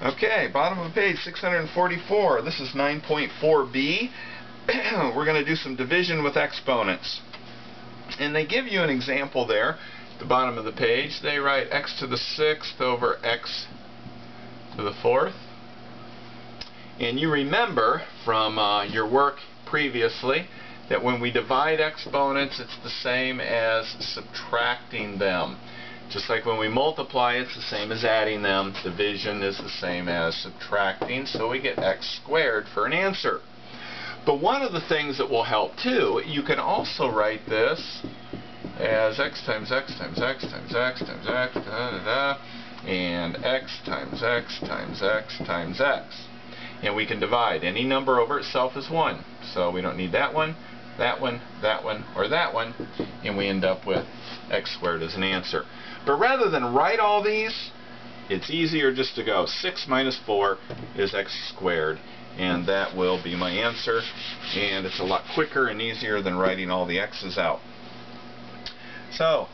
Okay, bottom of page 644. This is 9.4b. We're going to do some division with exponents. And they give you an example there at the bottom of the page. They write x to the 6th over x to the 4th. And you remember from your work previously that when we divide exponents, it's the same as subtracting them. Just like when we multiply, it's the same as adding them. Division is the same as subtracting, so we get x squared for an answer. But one of the things that will help too, you can also write this as x times x times x times x times x, and x times x times x times x. And we can divide any number over itself as 1. So we don't need that one, that one, that one, or that one, and we end up with x squared as an answer. But rather than write all these, it's easier just to go 6 minus 4 is x squared, and that will be my answer, and it's a lot quicker and easier than writing all the x's out. So,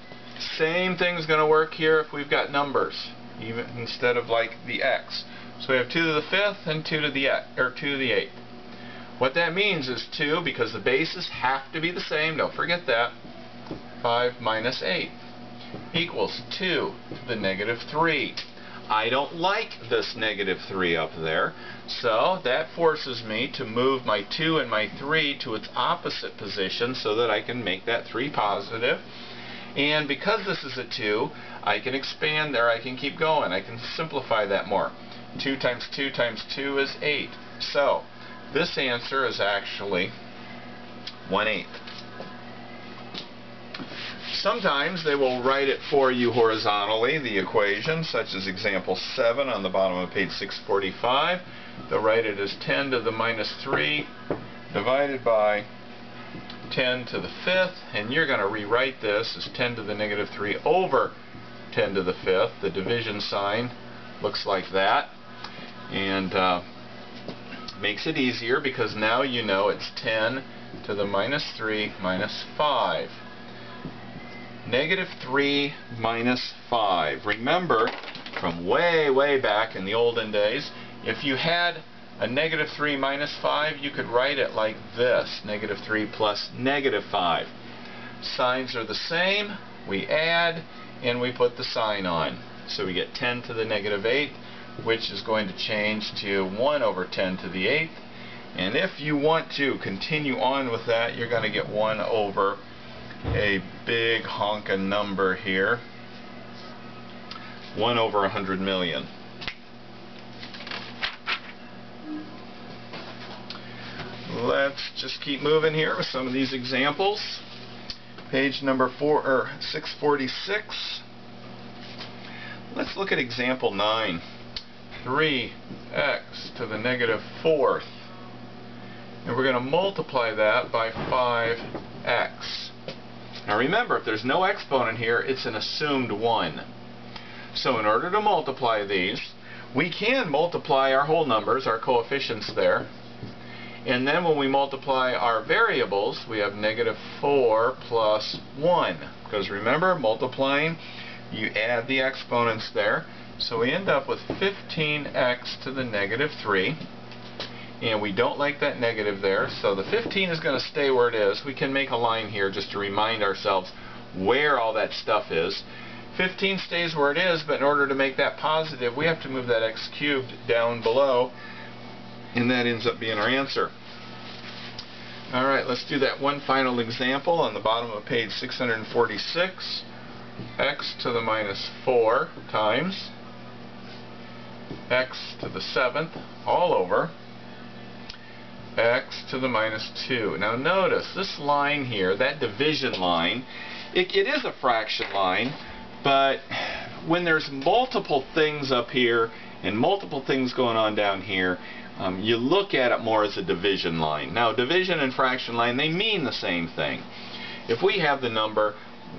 same thing's going to work here if we've got numbers, even instead of like the x. So we have 2 to the 5th and 2 to the 8th. What that means is 2, because the bases have to be the same, don't forget that, 5 minus 8 equals 2 to the negative 3. I don't like this negative 3 up there, so that forces me to move my 2 and my 3 to its opposite position so that I can make that 3 positive. And because this is a 2, I can expand there, I can keep going, I can simplify that more. 2 times 2 times 2 is 8. So, this answer is actually 1/8. Sometimes they will write it for you horizontally, the equation, such as example 7 on the bottom of page 645. They'll write it as 10 to the minus 3 divided by 10 to the 5th, and you're going to rewrite this as 10 to the negative 3 over 10 to the 5th. The division sign looks like that, and makes it easier because now you know it's 10 to the minus 3 minus 5. Negative 3 minus 5. Remember, from way back in the olden days, if you had a negative 3 minus 5, you could write it like this, negative 3 plus negative 5. Signs are the same, we add, and we put the sign on. So we get 10 to the negative 8th, which is going to change to 1 over 10 to the 8th. And if you want to continue on with that, you're going to get 1 over a big honkin' number here, 1 over 100 million. Let's just keep moving here with some of these examples. Page number 646. Let's look at example 9. 3x to the negative 4th. And we're going to multiply that by 5x. Now remember, if there's no exponent here, it's an assumed 1. So in order to multiply these, we can multiply our whole numbers, our coefficients there. And then when we multiply our variables, we have negative 4 plus 1. Because remember, multiplying, you add the exponents there. So we end up with 15x to the negative 3. And we don't like that negative there, so the 15 is going to stay where it is. We can make a line here just to remind ourselves where all that stuff is. 15 stays where it is, but in order to make that positive, we have to move that x cubed down below, and that ends up being our answer. Alright, let's do that one final example on the bottom of page 646. X to the minus 4 times x to the 7th all over x to the minus 2. Now notice this line here, that division line, it is a fraction line, but when there's multiple things up here and multiple things going on down here, you look at it more as a division line. Now division and fraction line, they mean the same thing. If we have the number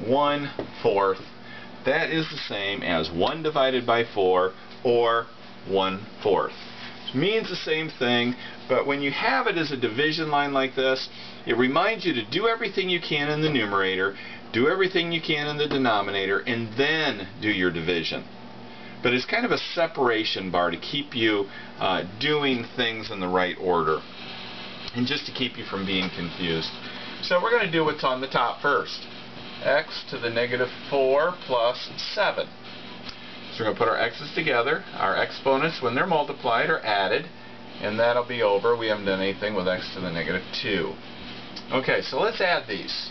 1/4, that is the same as 1 divided by 4 or 1/4. It means the same thing, but when you have it as a division line like this, it reminds you to do everything you can in the numerator, do everything you can in the denominator, and then do your division. but it's kind of a separation bar to keep you doing things in the right order and just to keep you from being confused. So we're going to do what's on the top first. X to the negative 4 plus 7. So we're going to put our x's together. Our exponents, when they're multiplied, are added, and that'll be over. We haven't done anything with x to the negative 2. Okay, so let's add these.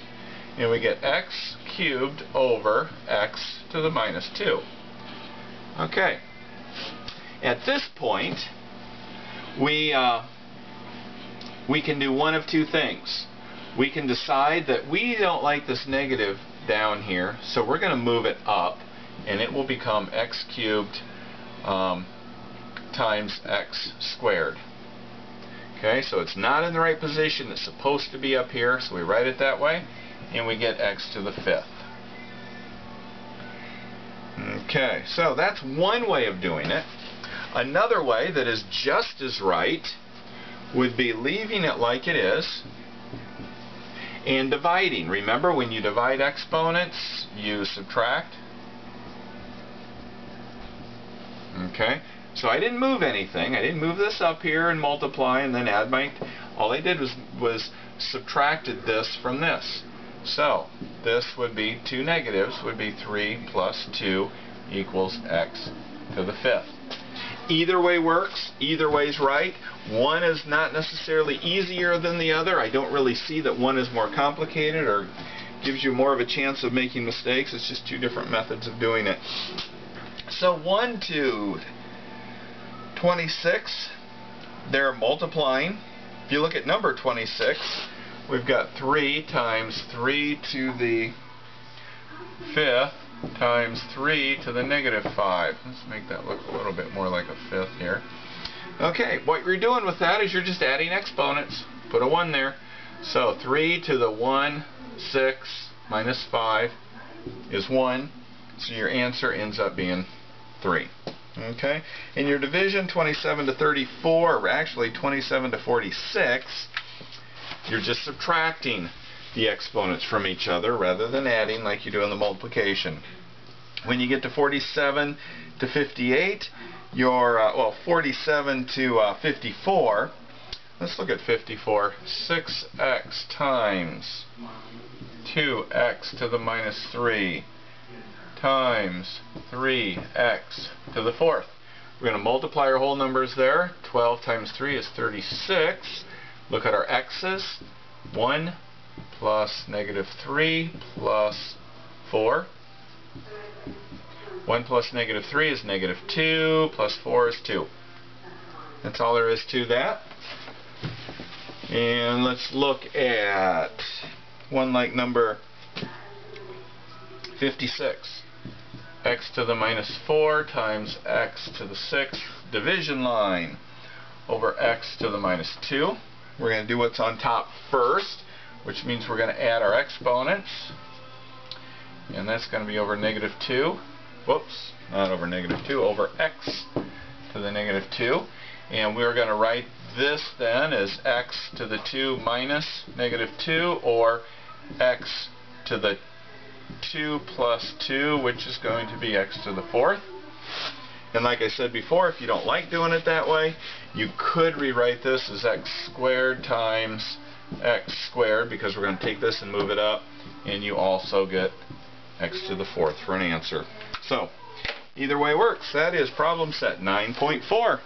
And we get x cubed over x to the minus 2. Okay. At this point, we can do one of two things. We can decide that we don't like this negative down here, so we're going to move it up, and it will become x cubed times x squared. Okay, so it's not in the right position. It's supposed to be up here, so we write it that way, and we get x to the 5th. Okay, so that's one way of doing it. Another way that is just as right would be leaving it like it is and dividing. Remember, when you divide exponents, you subtract. Okay, so I didn't move anything. I didn't move this up here and multiply and then add my... All I did was subtracted this from this. So this would be, two negatives would be 3 plus 2 equals x to the 5th. Either way works. Either way's right. One is not necessarily easier than the other. I don't really see that one is more complicated or gives you more of a chance of making mistakes. It's just two different methods of doing it. So 1 to 26, they're multiplying. If you look at number 26, we've got 3 times 3 to the 5th times 3 to the negative 5. Let's make that look a little bit more like a 5th here. Okay, what you're doing with that is you're just adding exponents. Put a 1 there. So 3 to the 1, 6 minus 5 is 1. So your answer ends up being 3. Okay? In your division, 27 to 34, or actually 27 to 46, you're just subtracting the exponents from each other rather than adding like you do in the multiplication. When you get to 47 to 58, your 47 to 54, let's look at 54. 6x times 2x to the minus 3 times 3x to the 4th. We're going to multiply our whole numbers there. 12 times 3 is 36. Look at our x's. 1 plus negative 3 plus 4. 1 plus negative 3 is negative 2, plus 4 is 2. That's all there is to that. And let's look at one like number 56. X to the minus 4 times x to the 6th division line over x to the minus 2. We're going to do what's on top first, which means we're going to add our exponents. And that's going to be over negative 2. Whoops, not over negative 2, over x to the negative 2. And we're going to write this then as x to the 2 minus negative 2, or x to the 2 plus 2, which is going to be x to the 4th. And like I said before, if you don't like doing it that way, you could rewrite this as x squared times x squared, because we're going to take this and move it up, and you also get x to the 4th for an answer. So, either way works. That is problem set 9.4.